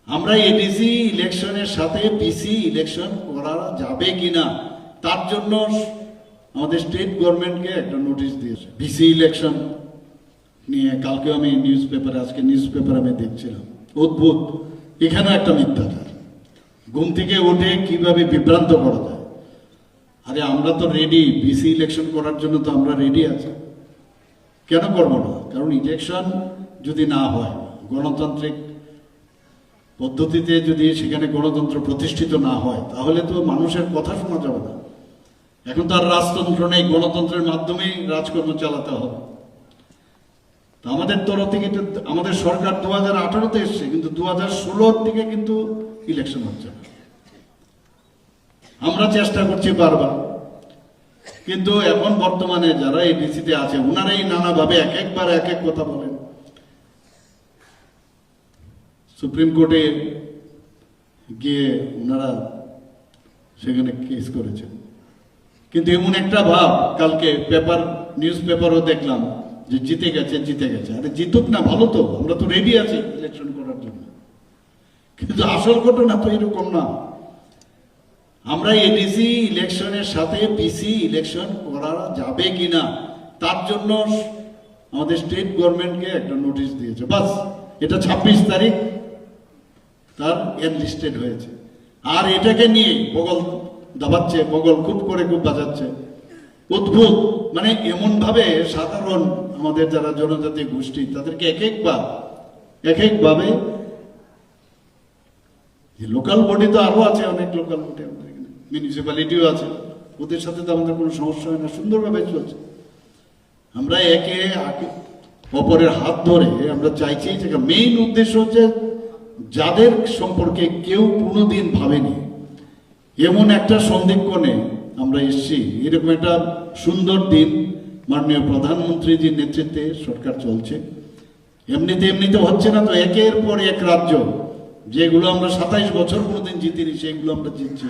আমরা এডিসি ইলেকশনের সাথে পিসি ইলেকশন করা যাবে কিনা তার জন্য আমাদের স্টেট গভর্নমেন্টকে একটা নোটিশ দিয়েছে। পিসি ইলেকশন নিয়ে কালকে আমি আজকে নিউজ পেপারে আমি দেখছিলাম, অদ্ভুত। এখানেও একটা মিথ্যাচার, ঘুম থেকে উঠে কিভাবে বিভ্রান্ত করা যায়। আরে আমরা তো রেডি, পিসি ইলেকশন করার জন্য তো আমরা রেডি আছি, কেন করবো না? কারণ ইলেকশন যদি না হয়, গণতান্ত্রিক পদ্ধতিতে যদি সেখানে গণতন্ত্র প্রতিষ্ঠিত না হয়, তাহলে তো মানুষের কথা শোনা যাবে না। এখন তো আর রাজতন্ত্র নেই, গণতন্ত্রের মাধ্যমেই রাজকর্ম চালাতে হবে। তো আমাদের তরফ থেকে আমাদের সরকার 2018-তে এসছে, কিন্তু 2016-র দিকে কিন্তু ইলেকশন হচ্ছে না। আমরা চেষ্টা করছি বারবার, কিন্তু এখন বর্তমানে যারা এই ডিসিতে আছে ওনারাই নানাভাবে একবার এক এক কথা বলেন। সুপ্রিম কোর্টে গিয়ে ওনারা সেখানে কেস করেছেন, কিন্তু এমন একটা ভাব, কালকে নিউজ পেপারও দেখলাম যে জিতে গেছে। আরে জিতুক না, ভালো তো, আমরা তো রেডি আছি ইলেকশন করার জন্য। কিন্তু আসল ঘটনা তো এরকম না। আমরা এডিসি ইলেকশনের সাথে পিসি ইলেকশন করা যাবে কিনা তার জন্য আমাদের স্টেট গভর্নমেন্টকে একটা নোটিশ দিয়েছে। বাস, এটা 26 তারিখ তার এনলিস্টেড হয়েছে। আর এটাকে নিয়ে বগল দাবাচ্ছে, বগল খুব বাজাচ্ছে। অদ্ভুত, মানে এমন ভাবে সাধারণ আমাদের যারা জনজাতি গোষ্ঠী তাদেরকে এক একভাবে, লোকাল বডি তো আরো আছে, অনেক লোকাল বডি আমাদের এখানে, মিউনিসিপ্যালিটিও আছে, ওদের সাথে তো আমাদের কোনো সমস্যা হয় না, সুন্দরভাবে চলছে। আমরা একে অপরের হাত ধরে আমরা চাইছি যে মেইন উদ্দেশ্য হচ্ছে যাদের সম্পর্কে কেউ কোনোদিন ভাবেনি, এমন একটা সন্ধিক্ষণে আমরা এসেছি। এরকম একটা সুন্দর দিন, মাননীয় প্রধানমন্ত্রীজির নেতৃত্বে সরকার চলছে। এমনিতে হচ্ছে না তো, একের পর এক রাজ্য যেগুলো আমরা 27 বছর কোনোদিন জিতিনি সেগুলো আমরা জিতছি।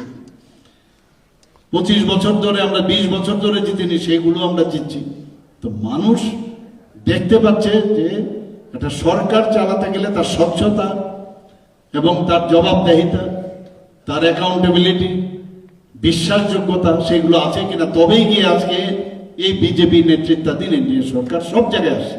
25 বছর ধরে, আমরা 20 বছর ধরে জিতিনি সেগুলো আমরা জিতছি। তো মানুষ দেখতে পাচ্ছে যে একটা সরকার চালাতে গেলে তার স্বচ্ছতা এবং তার জবাবদেহিতা, তার অ্যাকাউন্টেবিলিটি, বিশ্বাসযোগ্যতা সেগুলো আছে কিনা, তবেই গিয়ে আজকে এই বিজেপি নেতৃত্বাধীন এনডিএ সরকার সব জায়গায় আসে।